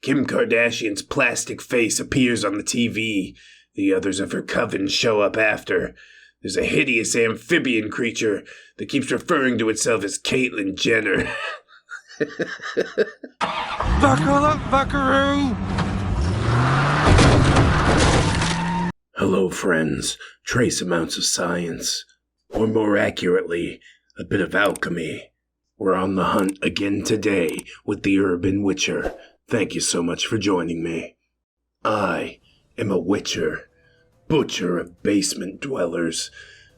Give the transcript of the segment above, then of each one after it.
Kim Kardashian's plastic face appears on the TV. The others of her coven show up after. There's a hideous amphibian creature that keeps referring to itself as Caitlyn Jenner. Buckle up, buckaroo! Hello, friends. Trace amounts of science. Or more accurately, a bit of alchemy. We're on the hunt again today with the Urban Witcher. Thank you so much for joining me. I am a witcher, butcher of basement dwellers.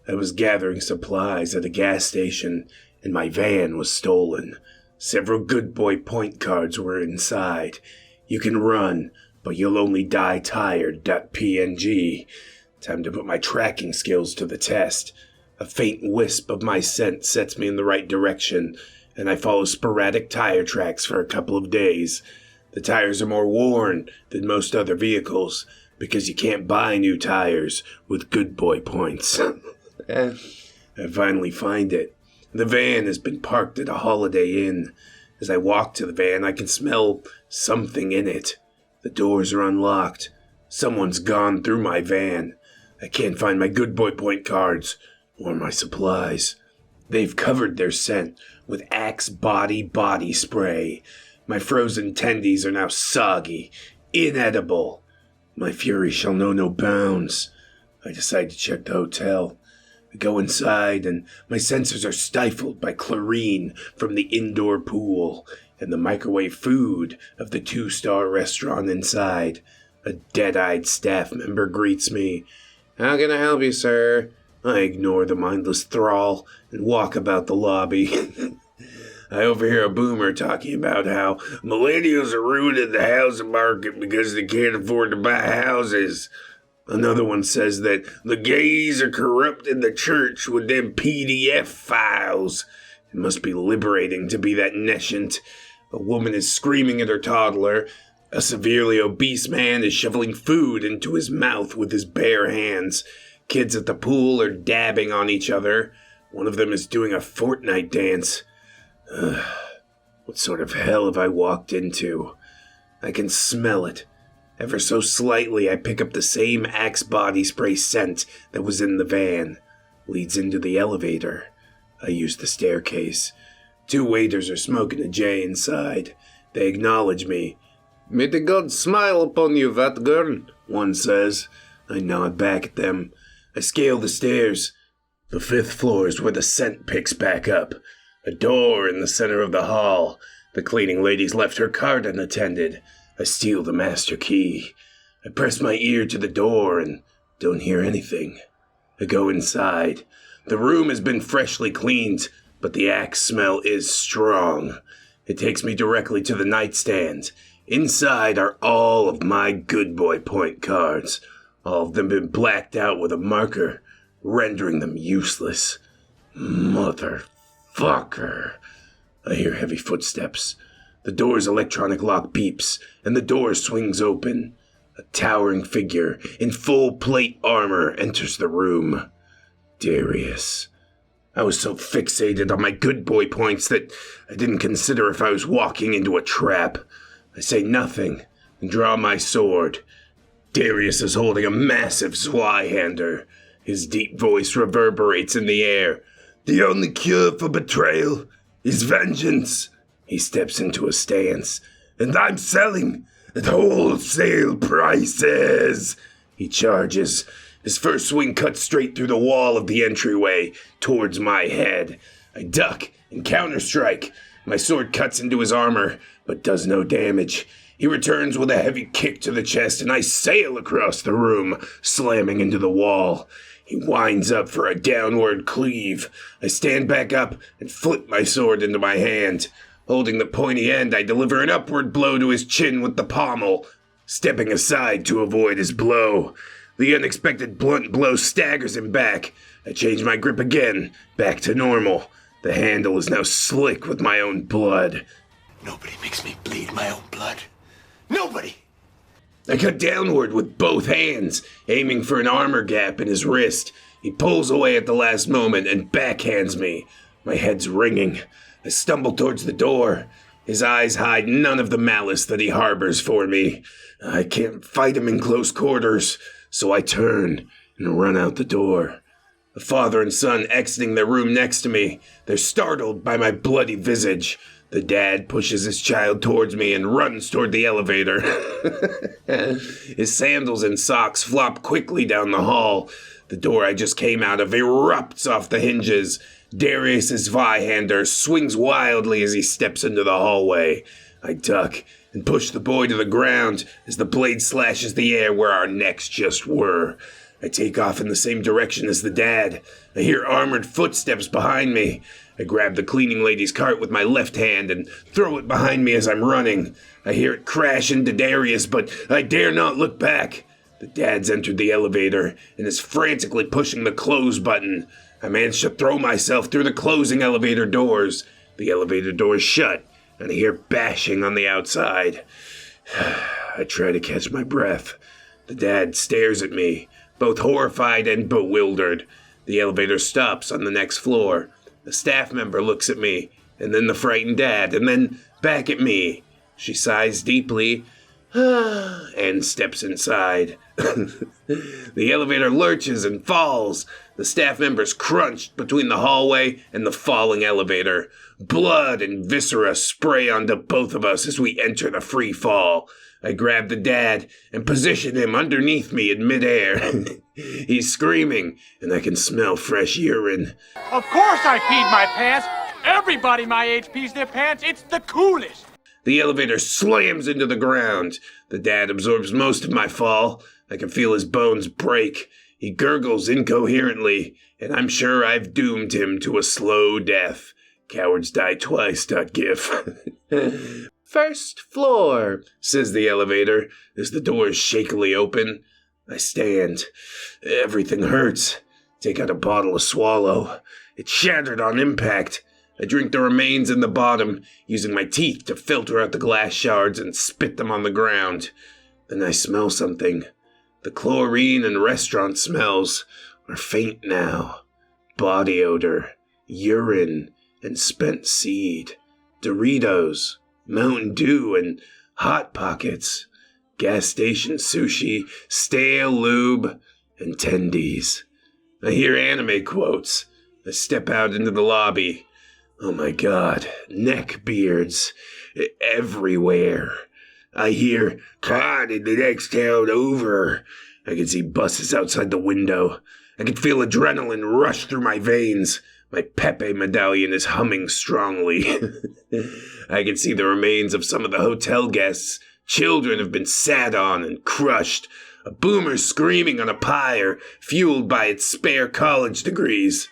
I was gathering supplies at a gas station, and my van was stolen. Several good boy point cards were inside. You can run, but you'll only die tired.png. Time to put my tracking skills to the test. A faint wisp of my scent sets me in the right direction, and I follow sporadic tire tracks for a couple of days. The tires are more worn than most other vehicles, because you can't buy new tires with good boy points. I finally find it. The van has been parked at a Holiday Inn. As I walk to the van, I can smell something in it. The doors are unlocked. Someone's gone through my van. I can't find my good boy point cards or my supplies. They've covered their scent with Axe body spray. My frozen tendies are now soggy, inedible. My fury shall know no bounds. I decide to check the hotel. I go inside, and my senses are stifled by chlorine from the indoor pool and the microwave food of the 2-star restaurant inside. A dead-eyed staff member greets me. "How can I help you, sir?" I ignore the mindless thrall and walk about the lobby. I overhear a boomer talking about how millennials are ruining the housing market because they can't afford to buy houses. Another one says that the gays are corrupting the church with them PDF files. It must be liberating to be that nescient. A woman is screaming at her toddler. A severely obese man is shoveling food into his mouth with his bare hands. Kids at the pool are dabbing on each other. One of them is doing a Fortnite dance. What sort of hell have I walked into? I can smell it. Ever so slightly, I pick up the same Axe body spray scent that was in the van. Leads into the elevator. I use the staircase. 2 waiters are smoking a J inside. They acknowledge me. "May the gods smile upon you, that girl," one says. I nod back at them. I scale the stairs. The 5th floor is where the scent picks back up. A door in the center of the hall. The cleaning lady's left her card unattended. I steal the master key. I press my ear to the door and don't hear anything. I go inside. The room has been freshly cleaned, but the Axe smell is strong. It takes me directly to the nightstand. Inside are all of my good boy point cards. All of them been blacked out with a marker, rendering them useless. Motherfucker. I hear heavy footsteps. The door's electronic lock beeps, and the door swings open. A towering figure in full plate armor enters the room. Darius. I was so fixated on my good boy points that I didn't consider if I was walking into a trap. I say nothing and draw my sword. Darius is holding a massive Zweihander. His deep voice reverberates in the air. "The only cure for betrayal is vengeance." He steps into a stance. "And I'm selling at wholesale prices." He charges. His first swing cuts straight through the wall of the entryway towards my head. I duck and counterstrike. My sword cuts into his armor, but does no damage. He returns with a heavy kick to the chest, and I sail across the room, slamming into the wall. He winds up for a downward cleave. I stand back up and flip my sword into my hand. Holding the pointy end, I deliver an upward blow to his chin with the pommel, stepping aside to avoid his blow. The unexpected blunt blow staggers him back. I change my grip again, back to normal. The handle is now slick with my own blood. Nobody makes me bleed my own blood. Nobody! I cut downward with both hands, aiming for an armor gap in his wrist. He pulls away at the last moment and backhands me. My head's ringing. I stumble towards the door. His eyes hide none of the malice that he harbors for me. I can't fight him in close quarters, so I turn and run out the door. The father and son exiting their room next to me. They're startled by my bloody visage. The dad pushes his child towards me and runs toward the elevator. His sandals and socks flop quickly down the hall. The door I just came out of erupts off the hinges. Darius's Zweihander swings wildly as he steps into the hallway. I duck and push the boy to the ground as the blade slashes the air where our necks just were. I take off in the same direction as the dad. I hear armored footsteps behind me. I grab the cleaning lady's cart with my left hand and throw it behind me as I'm running. I hear it crash into Darius, but I dare not look back. The dad's entered the elevator and is frantically pushing the close button. I manage to throw myself through the closing elevator doors. The elevator doors shut, and I hear bashing on the outside. I try to catch my breath. The dad stares at me, both horrified and bewildered. The elevator stops on the next floor. A staff member looks at me, and then the frightened dad, and then back at me. She sighs deeply, and steps inside. The elevator lurches and falls. The staff members crunched between the hallway and the falling elevator. Blood and viscera spray onto both of us as we enter the free fall. I grab the dad and position him underneath me in midair. He's screaming, and I can smell fresh urine. Of course I peed my pants. Everybody my age pees their pants. It's the coolest. The elevator slams into the ground. The dad absorbs most of my fall. I can feel his bones break. He gurgles incoherently, and I'm sure I've doomed him to a slow death. Cowards die twice. .gif. First floor, says the elevator as the doors shakily open. I stand. Everything hurts. Take out a bottle of Swallow. It shattered on impact. I drink the remains in the bottom, using my teeth to filter out the glass shards and spit them on the ground. Then I smell something. The chlorine and restaurant smells are faint now. Body odor, urine, and spent seed. Doritos, Mountain Dew, and Hot Pockets. Gas station sushi, stale lube, and tendies. I hear anime quotes. I step out into the lobby. Oh my god, neckbeards everywhere. I hear, "Caught in the next town over." I can see buses outside the window. I can feel adrenaline rush through my veins. My Pepe medallion is humming strongly. I can see the remains of some of the hotel guests. Children have been sat on and crushed. A boomer screaming on a pyre, fueled by its spare college degrees.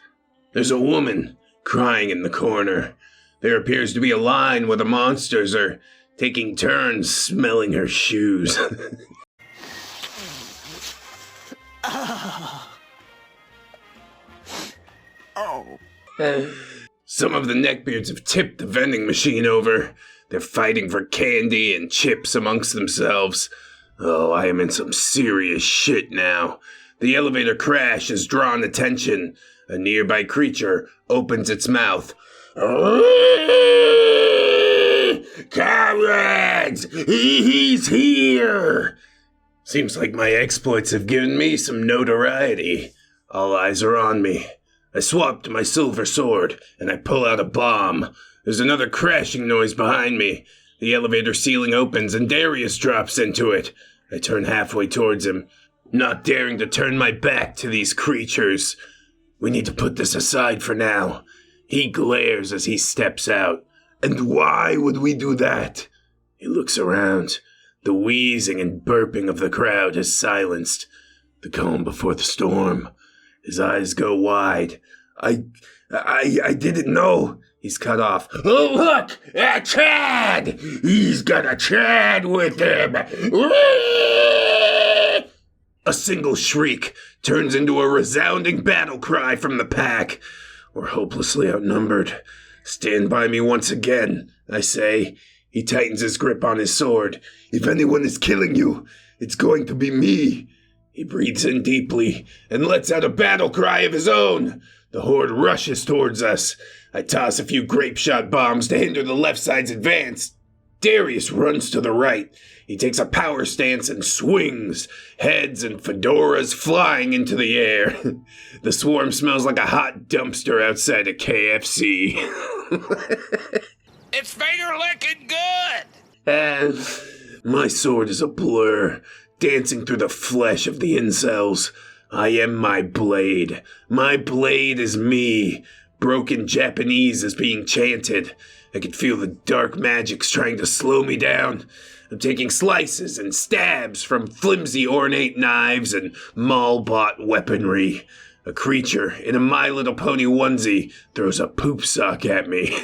There's a woman crying in the corner. There appears to be a line where the monsters are taking turns smelling her shoes. Some of the neckbeards have tipped the vending machine over. They're fighting for candy and chips amongst themselves. Oh, I am in some serious shit now. The elevator crash has drawn attention. A nearby creature opens its mouth. Comrades! He's here! Seems like my exploits have given me some notoriety. All eyes are on me. I swap to my silver sword, and I pull out a bomb. There's another crashing noise behind me. The elevator ceiling opens, and Darius drops into it. I turn halfway towards him, not daring to turn my back to these creatures. We need to put this aside for now. He glares as he steps out. And why would we do that? He looks around. The wheezing and burping of the crowd has silenced. The calm before the storm. His eyes go wide. I didn't know. He's cut off. Oh, look! A Chad! He's got a Chad with him! A single shriek turns into a resounding battle cry from the pack. We're hopelessly outnumbered. Stand by me once again, I say. He tightens his grip on his sword. If anyone is killing you, it's going to be me. He breathes in deeply and lets out a battle cry of his own. The horde rushes towards us. I toss a few grape shot bombs to hinder the left side's advance. Darius runs to the right. He takes a power stance and swings, heads and fedoras flying into the air. The swarm smells like a hot dumpster outside a KFC. It's finger licking good! My sword is a blur, dancing through the flesh of the incels. I am my blade. My blade is me. Broken Japanese is being chanted. I can feel the dark magics trying to slow me down. I'm taking slices and stabs from flimsy ornate knives and mall-bought weaponry. A creature in a My Little Pony onesie throws a poop sock at me.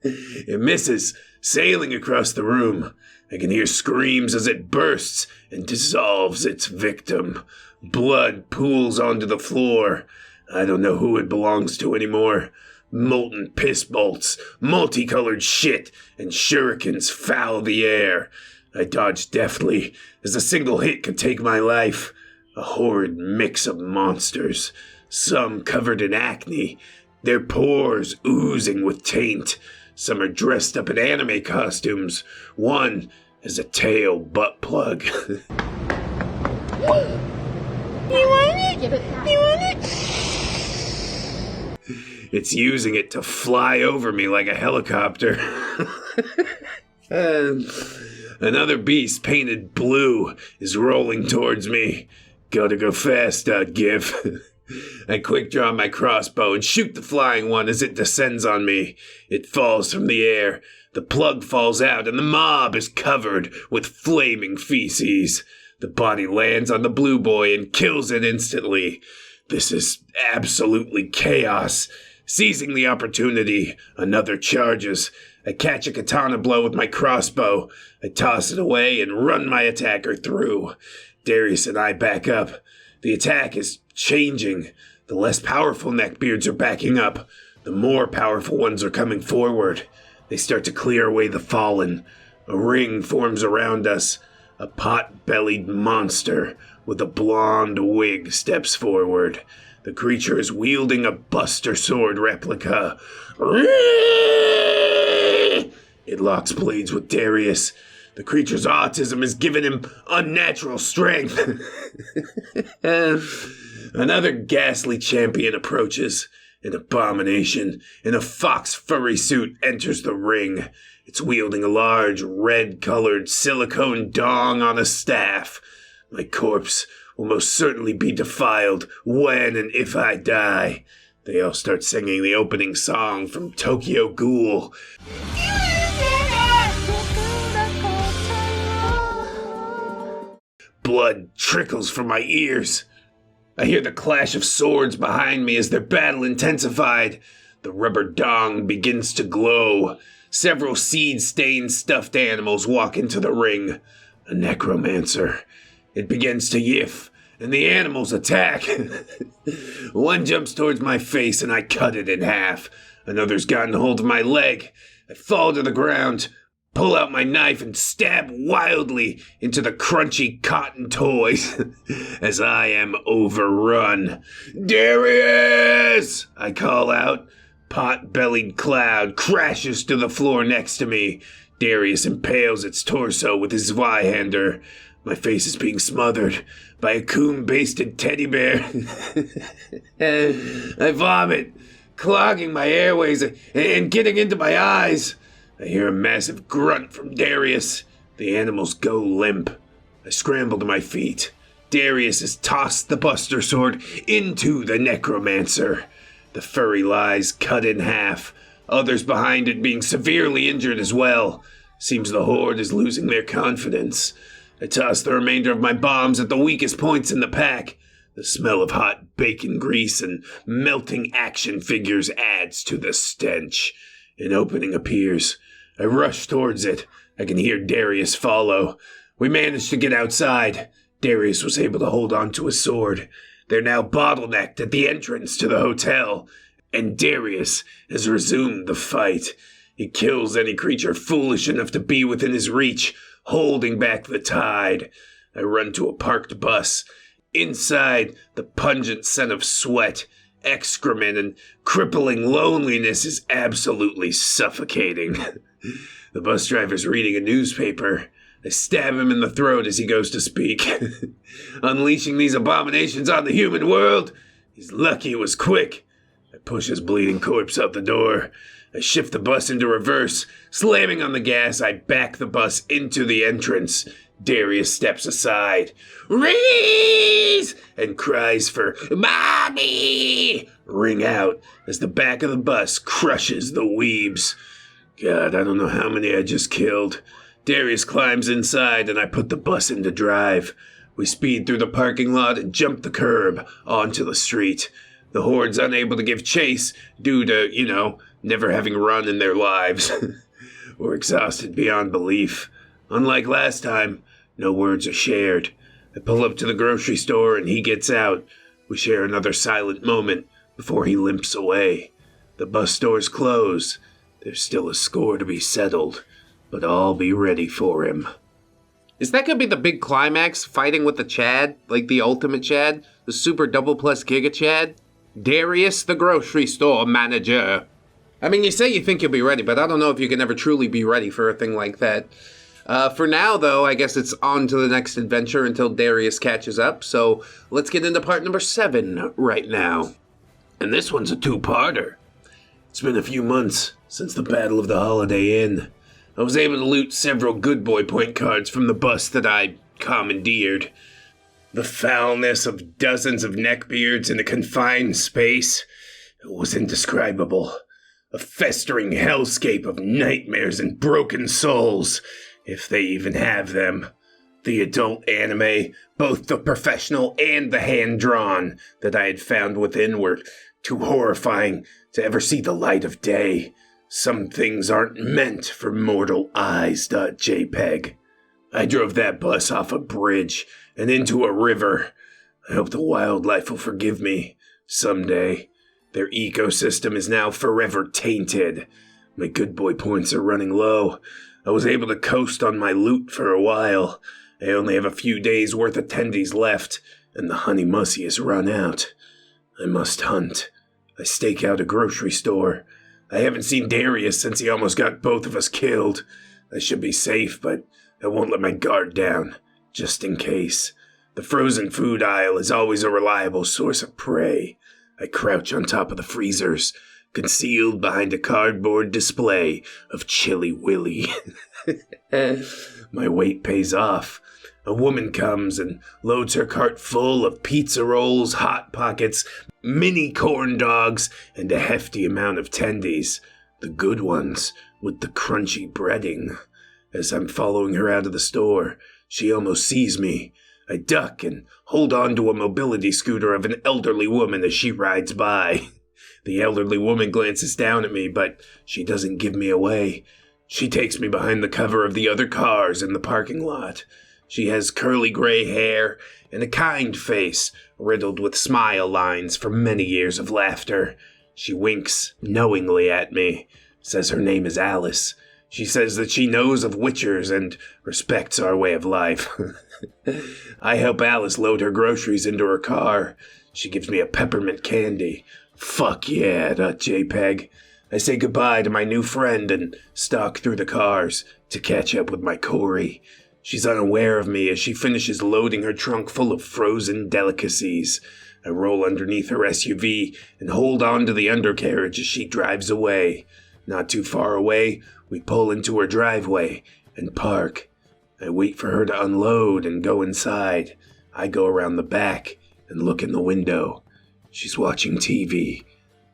It misses, sailing across the room. I can hear screams as it bursts and dissolves its victim. Blood pools onto the floor. I don't know who it belongs to anymore. Molten piss bolts, multicolored shit, and shurikens foul the air. I dodge deftly, as a single hit could take my life. A horrid mix of monsters, some covered in acne, their pores oozing with taint. Some are dressed up in anime costumes. One has a tail butt plug. You want it? Give it back. You want it? It's using it to fly over me like a helicopter. And another beast painted blue is rolling towards me. Gotta go fast, GIF. I quick draw my crossbow and shoot the flying one as it descends on me. It falls from the air. The plug falls out and the mob is covered with flaming feces. The body lands on the blue boy and kills it instantly. This is absolutely chaos. Seizing the opportunity, another charges. I catch a katana blow with my crossbow. I toss it away and run my attacker through. Darius and I back up. The attack is changing. The less powerful neckbeards are backing up. The more powerful ones are coming forward. They start to clear away the fallen. A ring forms around us. A pot-bellied monster with a blonde wig steps forward. The creature is wielding a Buster Sword replica. It locks blades with Darius. The creature's autism has given him unnatural strength. Another ghastly champion approaches. An abomination in a fox furry suit enters the ring. It's wielding a large, red-colored silicone dong on a staff. My corpse will most certainly be defiled when and if I die. They all start singing the opening song from Tokyo Ghoul. Blood trickles from my ears. I hear the clash of swords behind me as their battle intensified. The rubber dong begins to glow. Several seed-stained stuffed animals walk into the ring. A necromancer. It begins to yiff, and the animals attack. One jumps towards my face, and I cut it in half. Another's gotten hold of my leg. I fall to the ground, pull out my knife, and stab wildly into the crunchy cotton toys as I am overrun. Darius! I call out. Pot-bellied cloud crashes to the floor next to me. Darius impales its torso with his Zweihander. My face is being smothered by a coon-basted teddy bear. I vomit, clogging my airways and getting into my eyes. I hear a massive grunt from Darius. The animals go limp. I scramble to my feet. Darius has tossed the Buster Sword into the necromancer. The furry lies cut in half. Others behind it being severely injured as well. Seems the horde is losing their confidence. I toss the remainder of my bombs at the weakest points in the pack. The smell of hot bacon grease and melting action figures adds to the stench. An opening appears. I rush towards it. I can hear Darius follow. We manage to get outside. Darius was able to hold on to his sword. They're now bottlenecked at the entrance to the hotel, and Darius has resumed the fight. He kills any creature foolish enough to be within his reach, holding back the tide. I run to a parked bus. Inside, the pungent scent of sweat, excrement, and crippling loneliness is absolutely suffocating. The bus driver's reading a newspaper. I stab him in the throat as he goes to speak. Unleashing these abominations on the human world? He's lucky it was quick. I push his bleeding corpse out the door. I shift the bus into reverse. Slamming on the gas, I back the bus into the entrance. Darius steps aside. Reese! And cries for Mommy! Ring out as the back of the bus crushes the weebs. God, I don't know how many I just killed. Darius climbs inside and I put the bus into drive. We speed through the parking lot and jump the curb onto the street. The horde's unable to give chase due to, never having run in their lives. We're exhausted beyond belief. Unlike last time, no words are shared. I pull up to the grocery store and he gets out. We share another silent moment before he limps away. The bus stores close. There's still a score to be settled, but I'll be ready for him. Is that gonna be the big climax, fighting with the Chad? Like the ultimate Chad? The super double plus giga Chad? Darius, the grocery store manager. I mean, you say you think you'll be ready, but I don't know if you can ever truly be ready for a thing like that. For now, though, I guess it's on to the next adventure until Darius catches up, so let's get into part number 7 right now. And this one's a two-parter. It's been a few months since the Battle of the Holiday Inn. I was able to loot several good boy point cards from the bus that I commandeered. The foulness of dozens of neckbeards in a confined space was indescribable. A festering hellscape of nightmares and broken souls, if they even have them. The adult anime, both the professional and the hand-drawn, that I had found within were too horrifying to ever see the light of day. Some things aren't meant for mortal eyes. JPEG. I drove that bus off a bridge and into a river. I hope the wildlife will forgive me someday. Their ecosystem is now forever tainted. My good boy points are running low. I was able to coast on my loot for a while. I only have a few days worth of tendies left, and the honey mussy has run out. I must hunt. I stake out a grocery store. I haven't seen Darius since he almost got both of us killed. I should be safe, but I won't let my guard down, just in case. The frozen food aisle is always a reliable source of prey. I crouch on top of the freezers, concealed behind a cardboard display of Chili Willy. My weight pays off. A woman comes and loads her cart full of pizza rolls, Hot Pockets, mini corn dogs, and a hefty amount of tendies. The good ones, with the crunchy breading. As I'm following her out of the store, she almost sees me. I duck and hold on to a mobility scooter of an elderly woman as she rides by. The elderly woman glances down at me, but she doesn't give me away. She takes me behind the cover of the other cars in the parking lot. She has curly gray hair and a kind face riddled with smile lines from many years of laughter. She winks knowingly at me, says her name is Alice. She says that she knows of witchers and respects our way of life. I help Alice load her groceries into her car. She gives me a peppermint candy. Fuck yeah, .jpeg. I say goodbye to my new friend and stalk through the cars to catch up with my quarry. She's unaware of me as she finishes loading her trunk full of frozen delicacies. I roll underneath her SUV and hold on to the undercarriage as she drives away. Not too far away, we pull into her driveway and park. I wait for her to unload and go inside. I go around the back and look in the window. She's watching TV.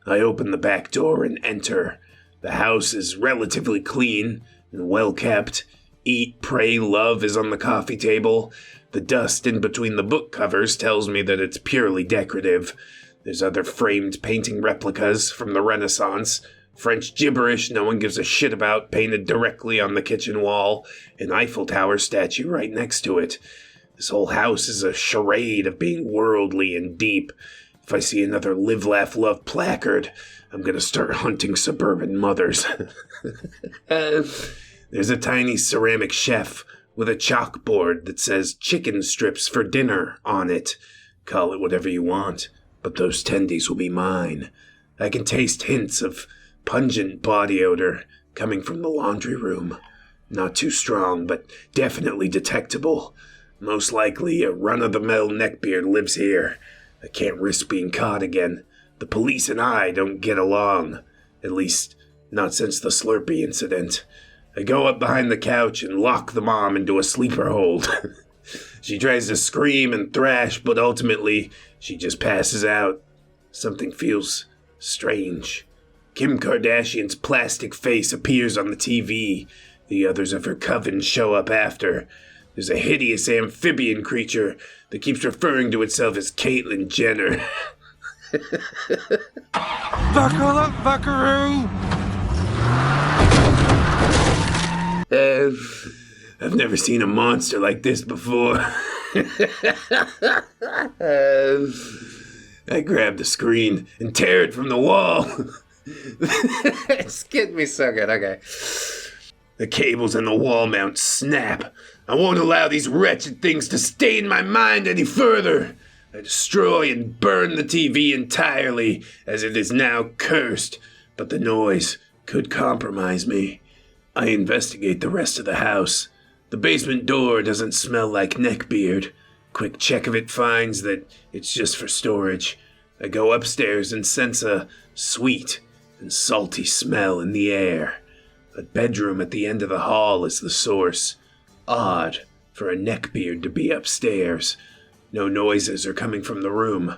I open the back door and enter. The house is relatively clean and well kept. Eat, Pray, Love is on the coffee table. The dust in between the book covers tells me that it's purely decorative. There's other framed painting replicas from the Renaissance. French gibberish no one gives a shit about painted directly on the kitchen wall. An Eiffel Tower statue right next to it. This whole house is a charade of being worldly and deep. If I see another Live, Laugh, Love placard, I'm gonna start hunting suburban mothers. There's a tiny ceramic chef with a chalkboard that says chicken strips for dinner on it. Call it whatever you want, but those tendies will be mine. I can taste hints of pungent body odor coming from the laundry room. Not too strong, but definitely detectable. Most likely a run-of-the-mill neckbeard lives here. I can't risk being caught again. The police and I don't get along. At least, not since the Slurpee incident. I go up behind the couch and lock the mom into a sleeper hold. She tries to scream and thrash, but ultimately, she just passes out. Something feels strange. Kim Kardashian's plastic face appears on the TV. The others of her coven show up after. There's a hideous amphibian creature that keeps referring to itself as Caitlyn Jenner. Buckle up, buckaroo! I've never seen a monster like this before. I grab the screen and tear it from the wall. It's getting me so good, okay. The cables and the wall mount snap. I won't allow these wretched things to stain my mind any further. I destroy and burn the TV entirely, as it is now cursed, but the noise could compromise me. I investigate the rest of the house. The basement door doesn't smell like neckbeard. Quick check of it finds that it's just for storage. I go upstairs and sense a sweet and salty smell in the air. A bedroom at the end of the hall is the source. Odd for a neckbeard to be upstairs. No noises are coming from the room.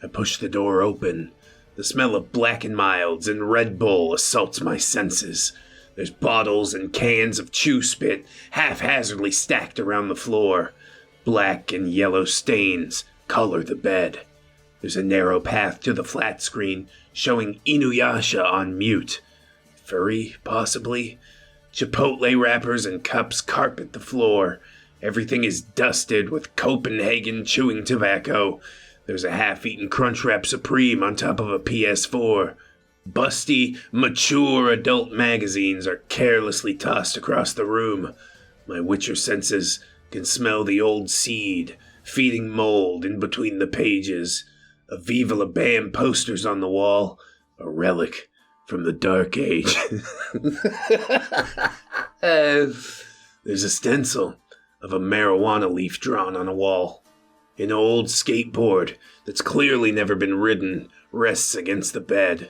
I push the door open. The smell of Black and Milds and Red Bull assaults my senses. There's bottles and cans of chew spit haphazardly stacked around the floor. Black and yellow stains color the bed. There's a narrow path to the flat screen showing Inuyasha on mute. Furry, possibly? Chipotle wrappers and cups carpet the floor. Everything is dusted with Copenhagen chewing tobacco. There's a half-eaten Crunchwrap Supreme on top of a PS4. Busty, mature adult magazines are carelessly tossed across the room. My Witcher senses can smell the old seed, feeding mold in between the pages. A Viva La Bam posters on the wall, a relic from the Dark Age. There's a stencil of a marijuana leaf drawn on a wall. An old skateboard that's clearly never been ridden rests against the bed.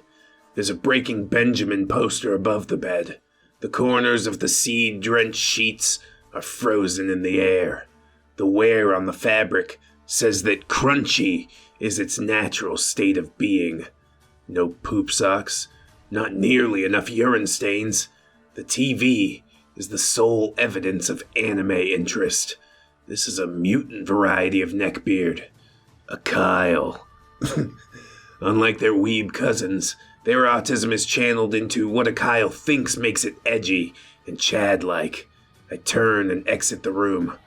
There's a Breaking Benjamin poster above the bed. The corners of the seed-drenched sheets are frozen in the air. The wear on the fabric says that crunchy is its natural state of being. No poop socks, not nearly enough urine stains. The TV is the sole evidence of anime interest. This is a mutant variety of neckbeard. A Kyle. Unlike their weeb cousins, their autism is channeled into what a Kyle thinks makes it edgy and Chad-like. I turn and exit the room.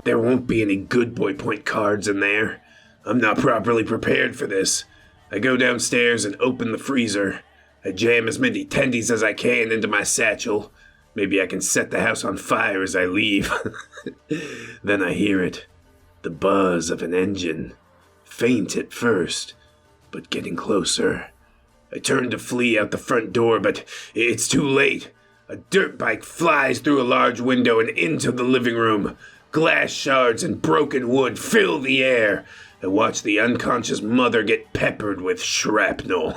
There won't be any good boy point cards in there. I'm not properly prepared for this. I go downstairs and open the freezer. I jam as many tendies as I can into my satchel. Maybe I can set the house on fire as I leave. Then I hear it. The buzz of an engine. Faint at first, but getting closer. I turn to flee out the front door, but it's too late. A dirt bike flies through a large window and into the living room. Glass shards and broken wood fill the air. I watch the unconscious mother get peppered with shrapnel.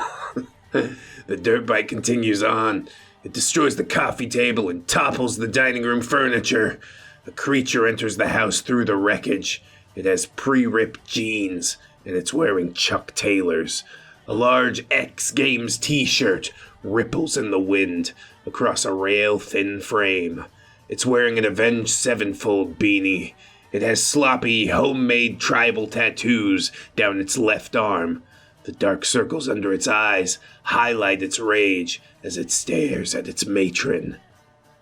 The dirt bike continues on. It destroys the coffee table and topples the dining room furniture. A creature enters the house through the wreckage. It has pre-ripped jeans, and it's wearing Chuck Taylors. A large X Games t-shirt ripples in the wind across a rail-thin frame. It's wearing an Avenged Sevenfold beanie. It has sloppy, homemade tribal tattoos down its left arm. The dark circles under its eyes highlight its rage as it stares at its matron.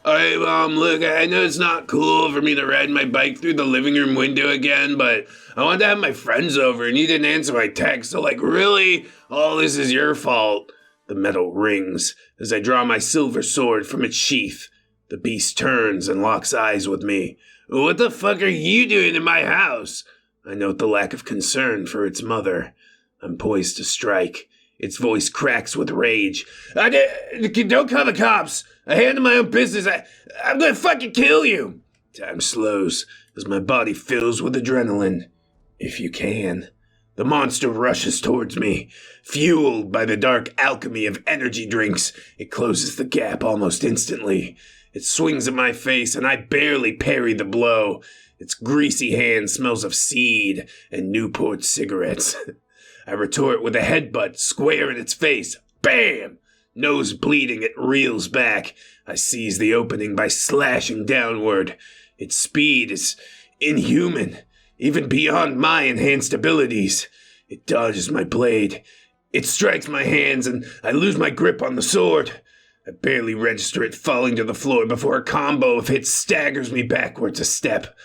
Hey, Mom, look, I know it's not cool for me to ride my bike through the living room window again, but I wanted to have my friends over and you didn't answer my text, so really, all this is your fault. The metal rings as I draw my silver sword from its sheath. The beast turns and locks eyes with me. What the fuck are you doing in my house? I note the lack of concern for its mother. I'm poised to strike. Its voice cracks with rage. Don't call the cops. I handle my own business. I'm gonna fucking kill you. Time slows as my body fills with adrenaline. If you can. The monster rushes towards me. Fueled by the dark alchemy of energy drinks, it closes the gap almost instantly. It swings at my face and I barely parry the blow. Its greasy hand smells of seed and Newport cigarettes. I retort with a headbutt square in its face. Bam! Nose bleeding, it reels back. I seize the opening by slashing downward. Its speed is inhuman, even beyond my enhanced abilities. It dodges my blade. It strikes my hands and I lose my grip on the sword. I barely register it falling to the floor before a combo of hits staggers me backwards a step.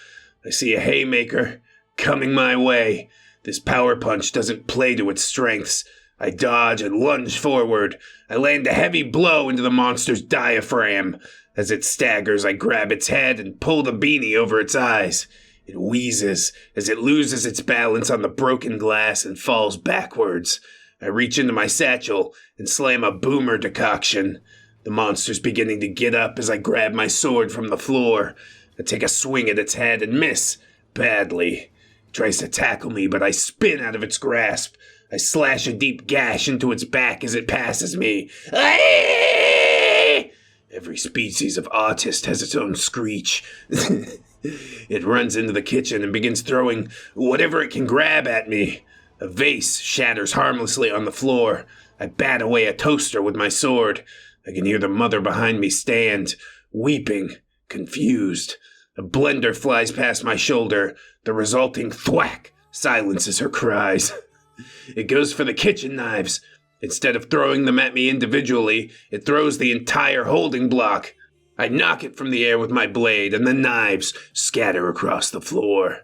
I see a haymaker coming my way. This power punch doesn't play to its strengths. I dodge and lunge forward. I land a heavy blow into the monster's diaphragm. As it staggers, I grab its head and pull the beanie over its eyes. It wheezes as it loses its balance on the broken glass and falls backwards. I reach into my satchel and slam a boomer decoction. The monster's beginning to get up as I grab my sword from the floor. I take a swing at its head and miss badly. It tries to tackle me, but I spin out of its grasp. I slash a deep gash into its back as it passes me. Every species of autist has its own screech. It runs into the kitchen and begins throwing whatever it can grab at me. A vase shatters harmlessly on the floor. I bat away a toaster with my sword. I can hear the mother behind me stand, weeping, confused. A blender flies past my shoulder. The resulting thwack silences her cries. It goes for the kitchen knives. Instead of throwing them at me individually, it throws the entire holding block. I knock it from the air with my blade, and the knives scatter across the floor.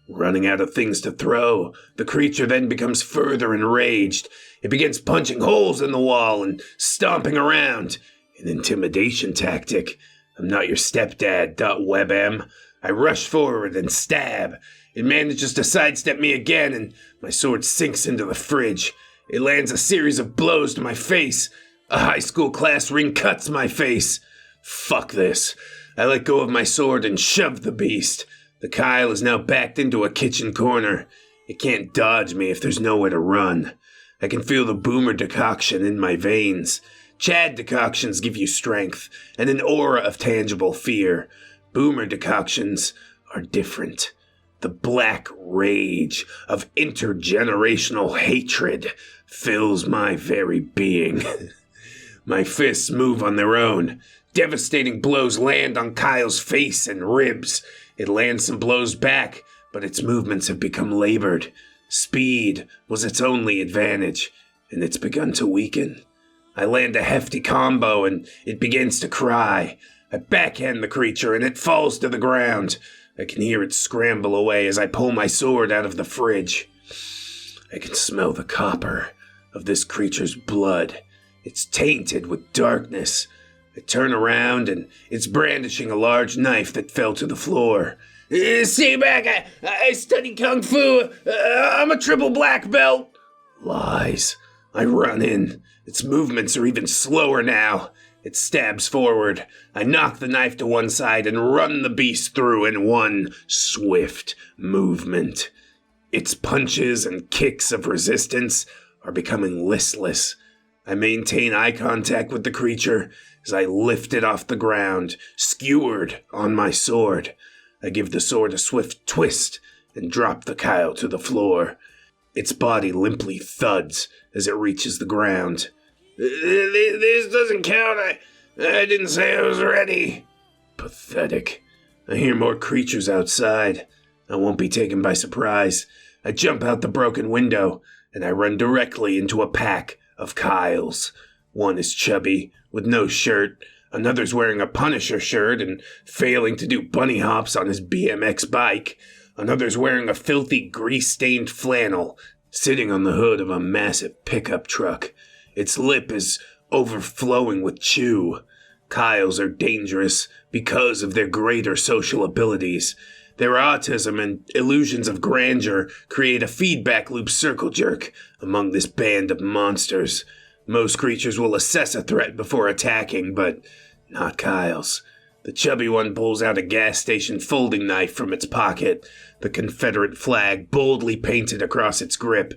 Running out of things to throw, the creature then becomes further enraged. It begins punching holes in the wall and stomping around. An intimidation tactic. I'm not your stepdad, .webm. I rush forward and stab. It manages to sidestep me again, and my sword sinks into the fridge. It lands a series of blows to my face. A high school class ring cuts my face. Fuck this. I let go of my sword and shove the beast. The Kyle is now backed into a kitchen corner. It can't dodge me if there's nowhere to run. I can feel the boomer decoction in my veins. Chad decoctions give you strength and an aura of tangible fear. Boomer decoctions are different. The black rage of intergenerational hatred fills my very being. My fists move on their own. Devastating blows land on Kyle's face and ribs. It lands some blows back, but its movements have become labored. Speed was its only advantage, and it's begun to weaken. I land a hefty combo, and it begins to cry. I backhand the creature, and it falls to the ground. I can hear it scramble away as I pull my sword out of the fridge. I can smell the copper of this creature's blood. It's tainted with darkness. I turn around, and it's brandishing a large knife that fell to the floor. See back, I studied Kung Fu. I'm a triple black belt. Lies. I run in. Its movements are even slower now. It stabs forward. I knock the knife to one side and run the beast through in one swift movement. Its punches and kicks of resistance are becoming listless. I maintain eye contact with the creature as I lift it off the ground, skewered on my sword. I give the sword a swift twist and drop the Kyle to the floor. Its body limply thuds as it reaches the ground. This doesn't count. I didn't say I was ready. Pathetic. I hear more creatures outside. I won't be taken by surprise. I jump out the broken window, and I run directly into a pack of Kyles. One is chubby, with no shirt. Another's wearing a Punisher shirt and failing to do bunny hops on his BMX bike. Another's wearing a filthy, grease-stained flannel, sitting on the hood of a massive pickup truck. Its lip is overflowing with chew. Kyles are dangerous because of their greater social abilities. Their autism and illusions of grandeur create a feedback loop circle jerk among this band of monsters. Most creatures will assess a threat before attacking, but not Kyle's. The chubby one pulls out a gas station folding knife from its pocket, the Confederate flag boldly painted across its grip.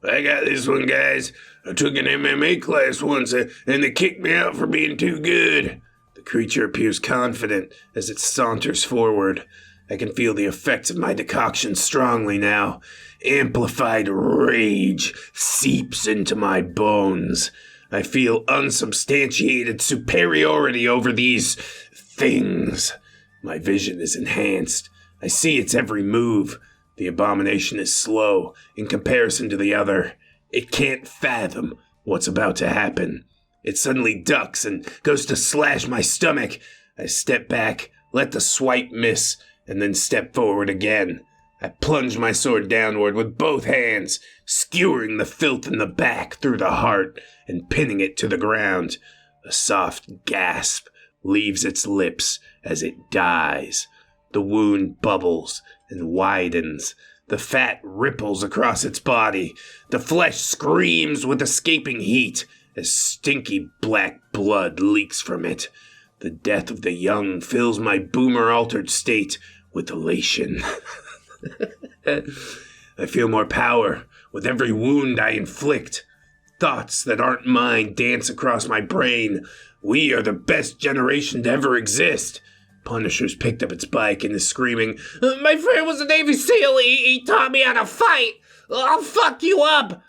I got this one, guys. I took an MMA class once, and they kicked me out for being too good. The creature appears confident as it saunters forward. I can feel the effects of my decoction strongly now. Amplified rage seeps into my bones. I feel unsubstantiated superiority over these things. My vision is enhanced. I see its every move. The abomination is slow in comparison to the other. It can't fathom what's about to happen. It suddenly ducks and goes to slash my stomach. I step back, let the swipe miss, and then step forward again. I plunge my sword downward with both hands, skewering the filth in the back through the heart and pinning it to the ground. A soft gasp leaves its lips as it dies. The wound bubbles and widens. The fat ripples across its body. The flesh screams with escaping heat as stinky black blood leaks from it. The death of the young fills my boomer-altered state with elation. I feel more power with every wound I inflict. Thoughts that aren't mine dance across my brain. We are the best generation to ever exist. Punisher's picked up its bike and is screaming, My friend was a Navy SEAL. He taught me how to fight. I'll fuck you up.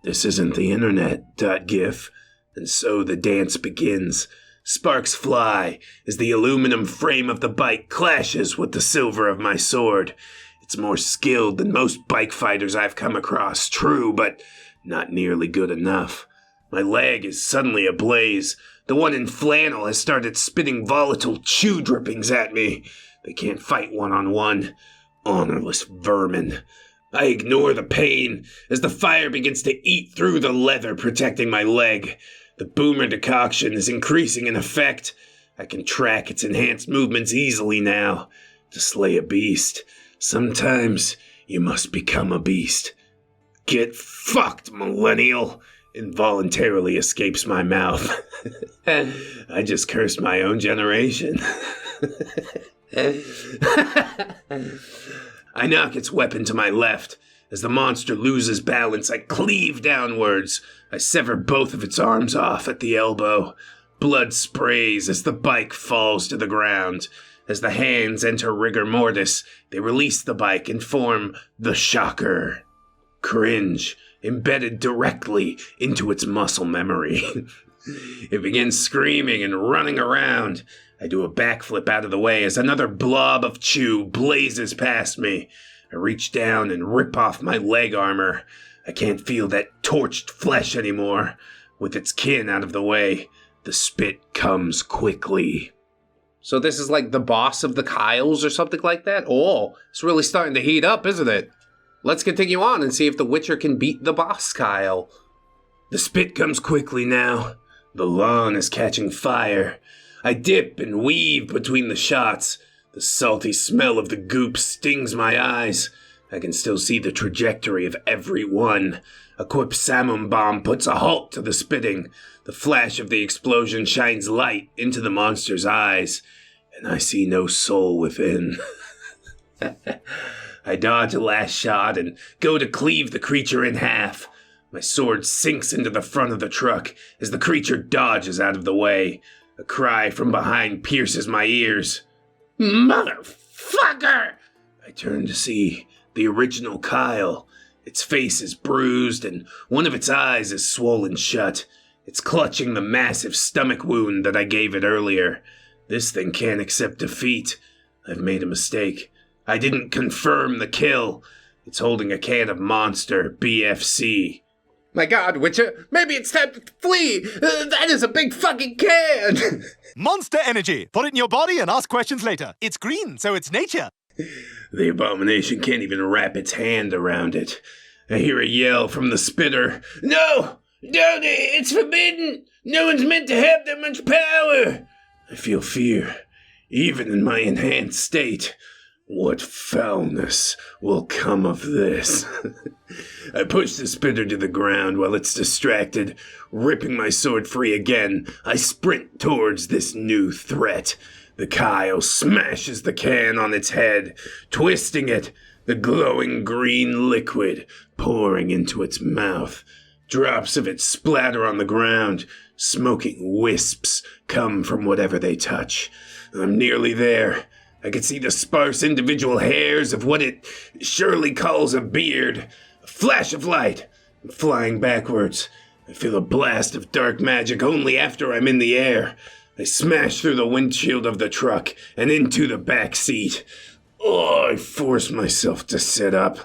This isn't the internet, .gif. And so the dance begins. Sparks fly as the aluminum frame of the bike clashes with the silver of my sword. It's more skilled than most bike fighters I've come across, true, but not nearly good enough. My leg is suddenly ablaze. The one in flannel has started spitting volatile chew drippings at me. They can't fight one-on-one. Honorless vermin. I ignore the pain as the fire begins to eat through the leather protecting my leg. The boomer decoction is increasing in effect. I can track its enhanced movements easily now. To slay a beast, sometimes you must become a beast. Get fucked, millennial! Involuntarily escapes my mouth. I just cursed my own generation. I knock its weapon to my left. As the monster loses balance, I cleave downwards. I sever both of its arms off at the elbow. Blood sprays as the bike falls to the ground. As the hands enter rigor mortis, they release the bike and form the shocker. Cringe, embedded directly into its muscle memory. It begins screaming and running around. I do a backflip out of the way as another blob of chew blazes past me. I reach down and rip off my leg armor. I can't feel that torched flesh anymore. With its kin out of the way, the spit comes quickly. So this is like the boss of the Kyles or something like that? Oh, it's really starting to heat up, isn't it? Let's continue on and see if the Witcher can beat the boss Kyle. The spit comes quickly now. The lawn is catching fire. I dip and weave between the shots. The salty smell of the goop stings my eyes. I can still see the trajectory of every one. A quipsamum bomb puts a halt to the spitting. The flash of the explosion shines light into the monster's eyes, and I see no soul within. I dodge a last shot and go to cleave the creature in half. My sword sinks into the front of the truck as the creature dodges out of the way. A cry from behind pierces my ears. Motherfucker! I turn to see the original Kyle. Its face is bruised and one of its eyes is swollen shut. It's clutching the massive stomach wound that I gave it earlier. This thing can't accept defeat. I've made a mistake. I didn't confirm the kill. It's holding a can of Monster BFC. My god, Witcher, maybe it's time to flee! That is a big fucking can! Monster energy! Put it in your body and ask questions later. It's green, so it's nature. The abomination can't even wrap its hand around it. I hear a yell from the spitter. No! Don't! It's forbidden! No one's meant to have that much power! I feel fear, even in my enhanced state. What foulness will come of this? I push the spitter to the ground while it's distracted. Ripping my sword free again, I sprint towards this new threat. The Kyle smashes the can on its head, twisting it, the glowing green liquid pouring into its mouth. Drops of it splatter on the ground. Smoking wisps come from whatever they touch. I'm nearly there. I can see the sparse individual hairs of what it surely calls a beard. A flash of light. I'm flying backwards. I feel a blast of dark magic only after I'm in the air. I smash through the windshield of the truck and into the back seat. Oh, I force myself to sit up.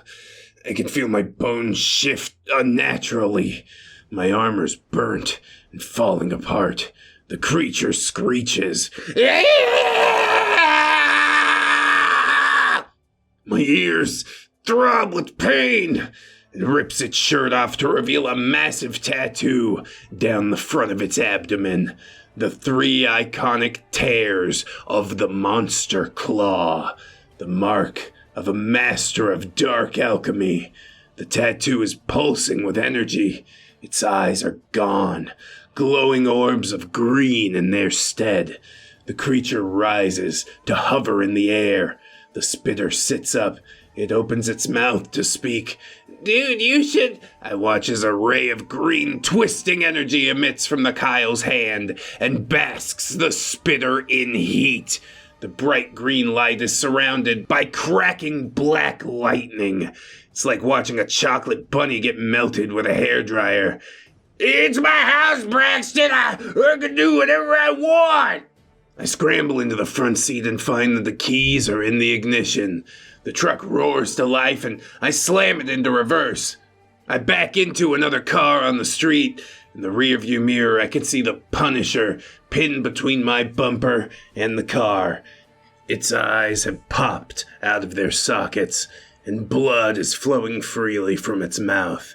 I can feel my bones shift unnaturally. My armor's burnt and falling apart. The creature screeches. My ears throb with pain. It rips its shirt off to reveal a massive tattoo down the front of its abdomen. The 3 iconic tears of the monster claw. The mark of a master of dark alchemy. The tattoo is pulsing with energy. Its eyes are gone, glowing orbs of green in their stead. The creature rises to hover in the air. The spitter sits up. It opens its mouth to speak. Dude, you should... I watch as a ray of green twisting energy emits from the Kyle's hand and basks the spitter in heat. The bright green light is surrounded by cracking black lightning. It's like watching a chocolate bunny get melted with a hairdryer. It's my house, Braxton! I can do whatever I want! I scramble into the front seat and find that the keys are in the ignition. The truck roars to life and I slam it into reverse. I back into another car on the street. In the rearview mirror, I can see the Punisher pinned between my bumper and the car. Its eyes have popped out of their sockets, and blood is flowing freely from its mouth.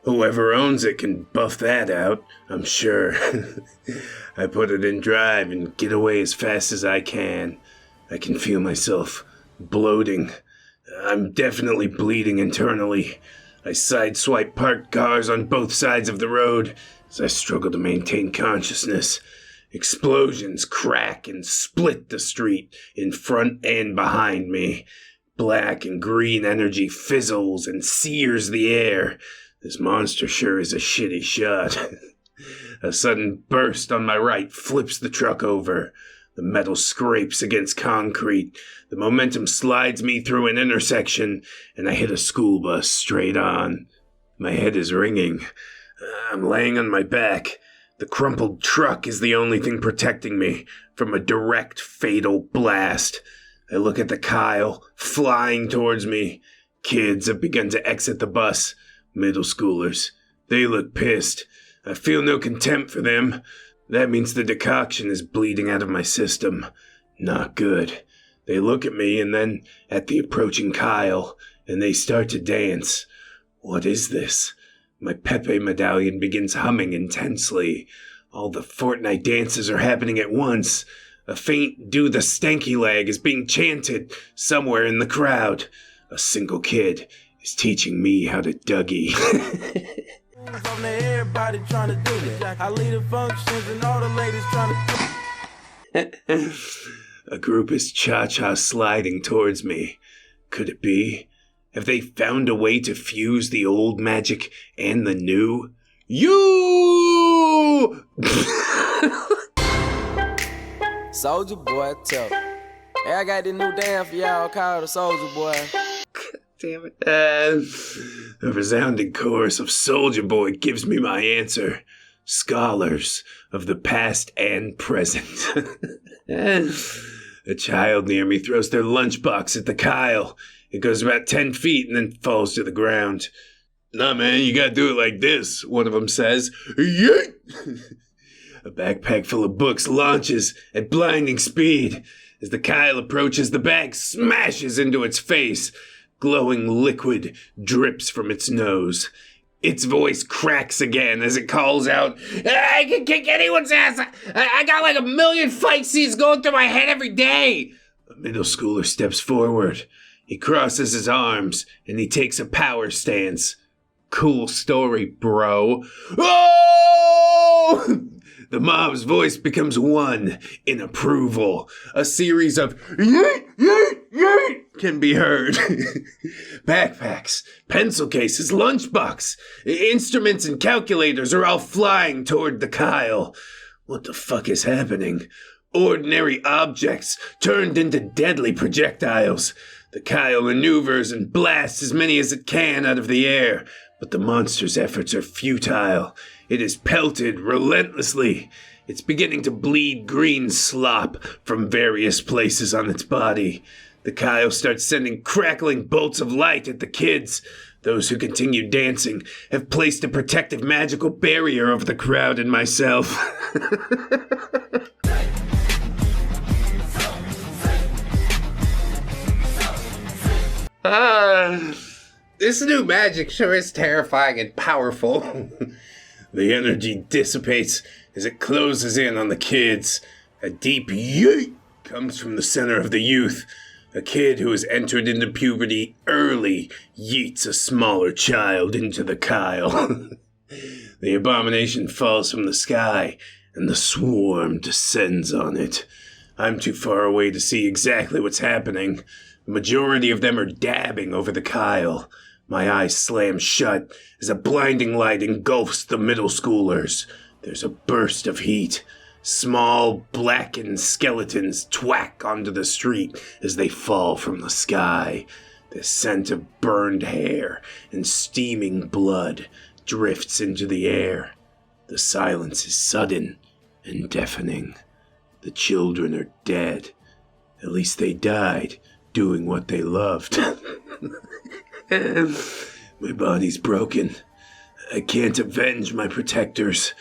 Whoever owns it can buff that out, I'm sure. I put it in drive and get away as fast as I can. I can feel myself bloating. I'm definitely bleeding internally. I sideswipe parked cars on both sides of the road as I struggle to maintain consciousness. Explosions crack and split the street in front and behind me. Black and green energy fizzles and sears the air. This monster sure is a shitty shot. A sudden burst on my right flips the truck over. The metal scrapes against concrete. The momentum slides me through an intersection, and I hit a school bus straight on. My head is ringing. I'm laying on my back. The crumpled truck is the only thing protecting me from a direct fatal blast. I look at the Kyle, flying towards me. Kids have begun to exit the bus. Middle schoolers. They look pissed. I feel no contempt for them. That means the decoction is bleeding out of my system. Not good. They look at me and then at the approaching Kyle, and they start to dance. What is this? My Pepe medallion begins humming intensely. All the Fortnite dances are happening at once. A faint "do the stanky leg" is being chanted somewhere in the crowd. A single kid is teaching me how to Dougie. Everybody trying to do it. I lead the functions and all the ladies trying to. A group is cha-cha sliding towards me. Could it be? Have they found a way to fuse the old magic and the new? You! Soldier Boy, tell. Hey, I got this new dance for y'all called the Soldier Boy. Damn it. A resounding chorus of Soldier Boy gives me my answer. Scholars of the past and present. A child near me throws their lunchbox at the Kyle. It goes about 10 feet and then falls to the ground. Nah, man, you gotta do it like this, one of them says. Yeet! A backpack full of books launches at blinding speed. As the Kyle approaches, the bag smashes into its face. Glowing liquid drips from its nose. Its voice cracks again as it calls out, I can kick anyone's ass! I got like 1 million fight scenes going through my head every day! A middle schooler steps forward. He crosses his arms, and he takes a power stance. Cool story, bro. Oh! The mob's voice becomes one in approval. A series of yeet, yeet, yeet can be heard. Backpacks, pencil cases, lunchbox, instruments and calculators are all flying toward the Kyle. What the fuck is happening? Ordinary objects turned into deadly projectiles. The Kyle maneuvers and blasts as many as it can out of the air, but the monster's efforts are futile. It is pelted relentlessly. It's beginning to bleed green slop from various places on its body. The Kyle starts sending crackling bolts of light at the kids. Those who continue dancing have placed a protective magical barrier over the crowd and myself. This new magic sure is terrifying and powerful. The energy dissipates as it closes in on the kids. A deep yeet comes from the center of the youth. A kid who has entered into puberty early yeets a smaller child into the Kyle. The abomination falls from the sky, and the swarm descends on it. I'm too far away to see exactly what's happening. The majority of them are dabbing over the Kyle. My eyes slam shut as a blinding light engulfs the middle schoolers. There's a burst of heat. Small, blackened skeletons twack onto the street as they fall from the sky. The scent of burned hair and steaming blood drifts into the air. The silence is sudden and deafening. The children are dead. At least they died doing what they loved. My body's broken. I can't avenge my protectors.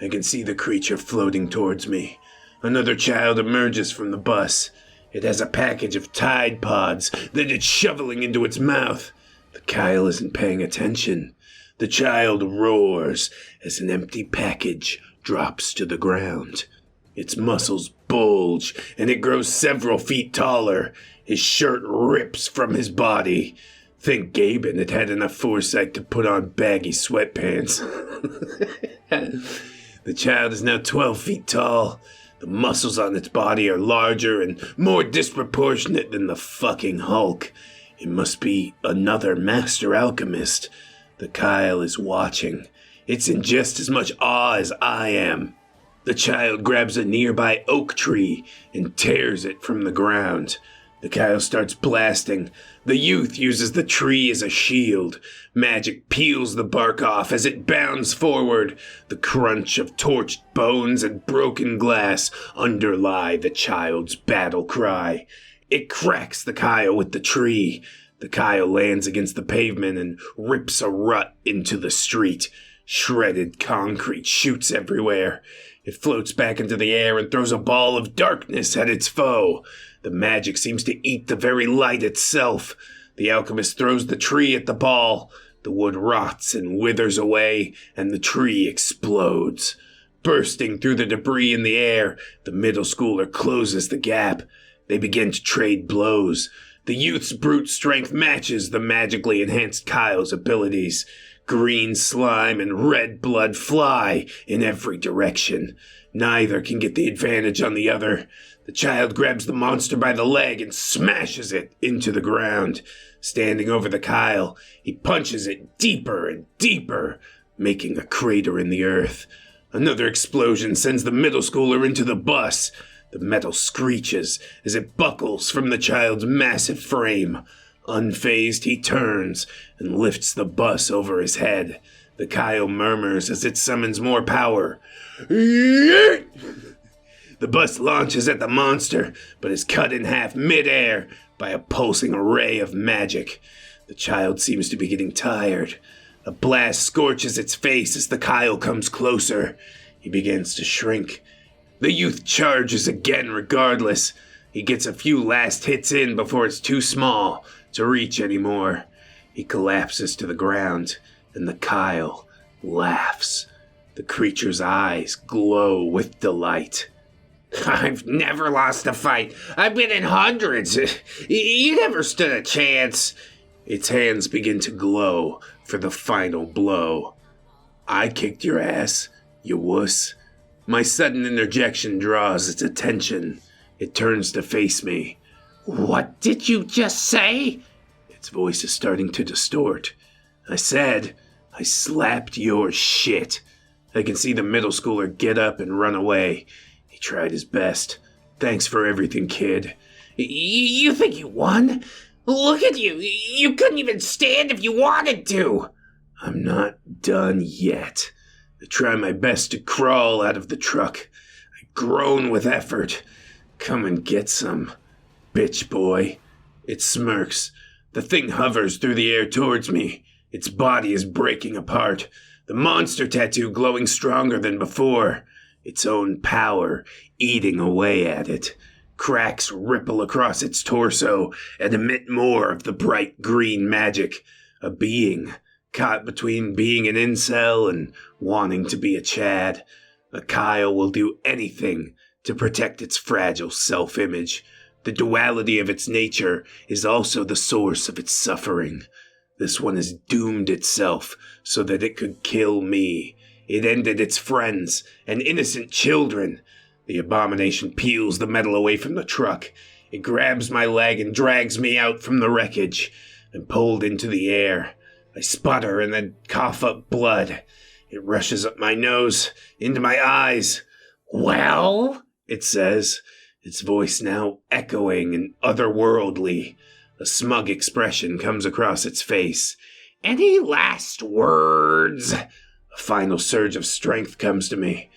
I can see the creature floating towards me. Another child emerges from the bus. It has a package of Tide Pods that it's shoveling into its mouth. The Kyle isn't paying attention. The child roars as an empty package drops to the ground. Its muscles bulge, and it grows several feet taller. His shirt rips from his body. Think Gaben had enough foresight to put on baggy sweatpants. The child is now 12 feet tall. The muscles on its body are larger and more disproportionate than the fucking Hulk. It must be another master alchemist. The Kyle is watching. It's in just as much awe as I am. The child grabs a nearby oak tree and tears it from the ground. The Kyle starts blasting. The youth uses the tree as a shield. Magic peels the bark off as it bounds forward. The crunch of torched bones and broken glass underlie the child's battle cry. It cracks the Kyle with the tree. The Kyle lands against the pavement and rips a rut into the street. Shredded concrete shoots everywhere. It floats back into the air and throws a ball of darkness at its foe. The magic seems to eat the very light itself. The alchemist throws the tree at the ball. The wood rots and withers away, and the tree explodes. Bursting through the debris in the air, the middle schooler closes the gap. They begin to trade blows. The youth's brute strength matches the magically enhanced Kyle's abilities. Green slime and red blood fly in every direction. Neither can get the advantage on the other. The child grabs the monster by the leg and smashes it into the ground. Standing over the Kyle, he punches it deeper and deeper, making a crater in the earth. Another explosion sends the middle schooler into the bus. The metal screeches as it buckles from the child's massive frame. Unfazed, he turns and lifts the bus over his head. The Kyle murmurs as it summons more power. Yeet! The bus launches at the monster, but is cut in half mid-air by a pulsing ray of magic. The child seems to be getting tired. A blast scorches its face as the Kyle comes closer. He begins to shrink. The youth charges again regardless. He gets a few last hits in before it's too small to reach anymore. He collapses to the ground, and the Kyle laughs. The creature's eyes glow with delight. I've never lost a fight. I've been in hundreds. You never stood a chance. Its hands begin to glow for the final blow. I kicked your ass, you wuss. My sudden interjection draws its attention. It turns to face me. What did you just say? Its voice is starting to distort. I said, I slapped your shit. I can see the middle schooler get up and run away. He tried his best. Thanks for everything, kid. You think you won? Look at you. You couldn't even stand if you wanted to. I'm not done yet. I try my best to crawl out of the truck. I groan with effort. Come and get some, bitch boy. It smirks. The thing hovers through the air towards me. Its body is breaking apart. The monster tattoo glowing stronger than before. Its own power eating away at it. Cracks ripple across its torso and emit more of the bright green magic. A being caught between being an incel and wanting to be a Chad. A Kyle will do anything to protect its fragile self-image. The duality of its nature is also the source of its suffering. This one has doomed itself so that it could kill me. It ended its friends and innocent children. The abomination peels the metal away from the truck. It grabs my leg and drags me out from the wreckage. I'm pulled into the air. I sputter and then cough up blood. It rushes up my nose, into my eyes. Well, it says, its voice now echoing and otherworldly. A smug expression comes across its face. Any last words? A final surge of strength comes to me.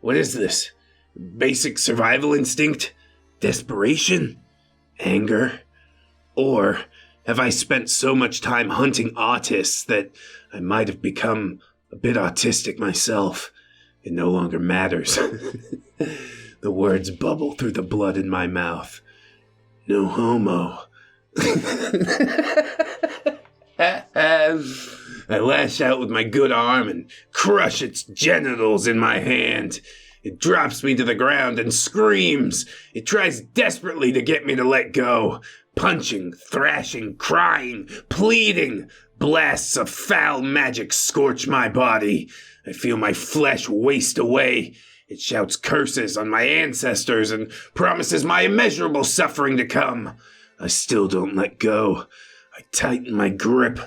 What is this? Basic survival instinct? Desperation? Anger? Or have I spent so much time hunting autists that I might have become a bit autistic myself? It no longer matters. The words bubble through the blood in my mouth. No homo. I lash out with my good arm and crush its genitals in my hand. It drops me to the ground and screams. It tries desperately to get me to let go. Punching, thrashing, crying, pleading. Blasts of foul magic scorch my body. I feel my flesh waste away. It shouts curses on my ancestors and promises my immeasurable suffering to come. I still don't let go. I tighten my grip.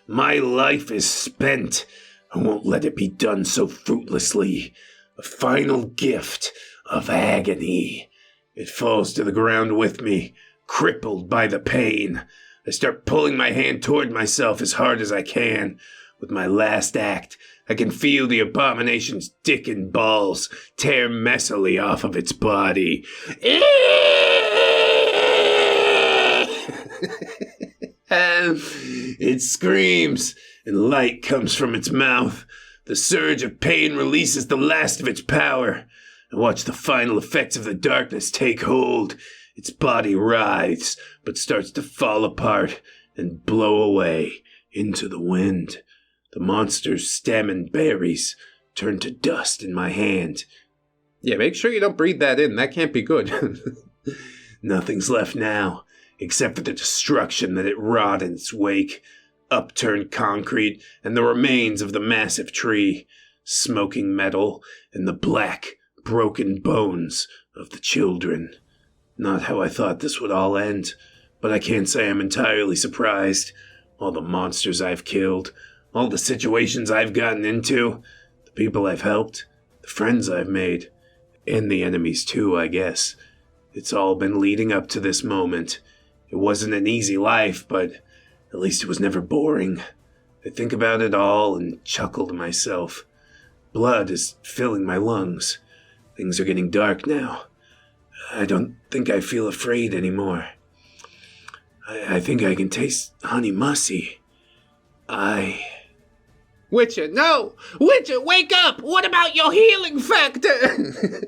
My life is spent. I won't let it be done so fruitlessly. A final gift of agony. It falls to the ground with me, crippled by the pain. I start pulling my hand toward myself as hard as I can. With my last act, I can feel the abomination's dick and balls tear messily off of its body. It screams, and light comes from its mouth. The surge of pain releases the last of its power. I watch the final effects of the darkness take hold. Its body writhes, but starts to fall apart and blow away into the wind. The monster's stem and berries turn to dust in my hand. Yeah, make sure you don't breathe that in. That can't be good. Nothing's left now, except for the destruction that it wrought in its wake. Upturned concrete and the remains of the massive tree. Smoking metal and the black, broken bones of the children. Not how I thought this would all end, but I can't say I'm entirely surprised. All the monsters I've killed, all the situations I've gotten into, the people I've helped, the friends I've made, and the enemies too, I guess. It's all been leading up to this moment. It wasn't an easy life, but at least it was never boring. I think about it all and chuckle to myself. Blood is filling my lungs. Things are getting dark now. I don't think I feel afraid anymore. I think I can taste honey mussy. Witcher, no! Witcher, wake up! What about your healing factor?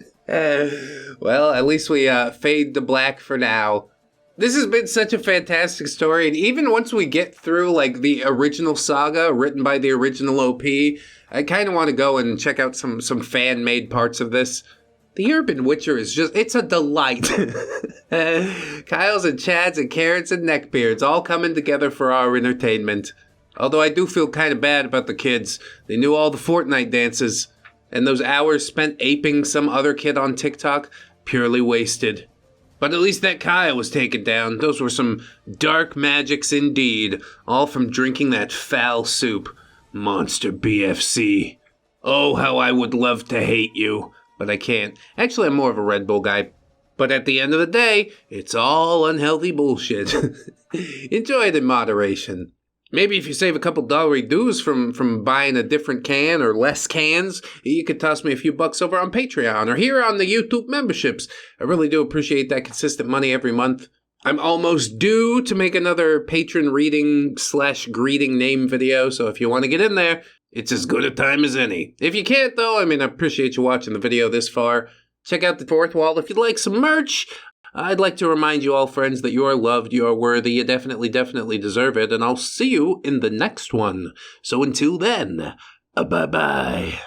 Well, at least we fade to black for now. This has been such a fantastic story, and even once we get through, like, the original Saga, written by the original OP, I kind of want to go and check out some fan-made parts of this. The Urban Witcher is just, it's a delight. Kyle's and Chad's and Carrots and Neckbeards all coming together for our entertainment. Although I do feel kind of bad about the kids. They knew all the Fortnite dances. And those hours spent aping some other kid on TikTok, purely wasted. But at least that Kyle was taken down. Those were some dark magics indeed, all from drinking that foul soup. Monster BFC. Oh, how I would love to hate you, but I can't. Actually, I'm more of a Red Bull guy. But at the end of the day, it's all unhealthy bullshit. Enjoy it in moderation. Maybe if you save a couple dollary dues from buying a different can or less cans, you could toss me a few bucks over on Patreon or here on the YouTube memberships. I really do appreciate that consistent money every month. I'm almost due to make another patron reading / greeting name video, so if you want to get in there, it's as good a time as any. If you can't though, I appreciate you watching the video this far. Check out the fourth wall if you'd like some merch. I'd like to remind you all, friends, that you are loved, you are worthy, you definitely deserve it, and I'll see you in the next one. So until then, bye-bye.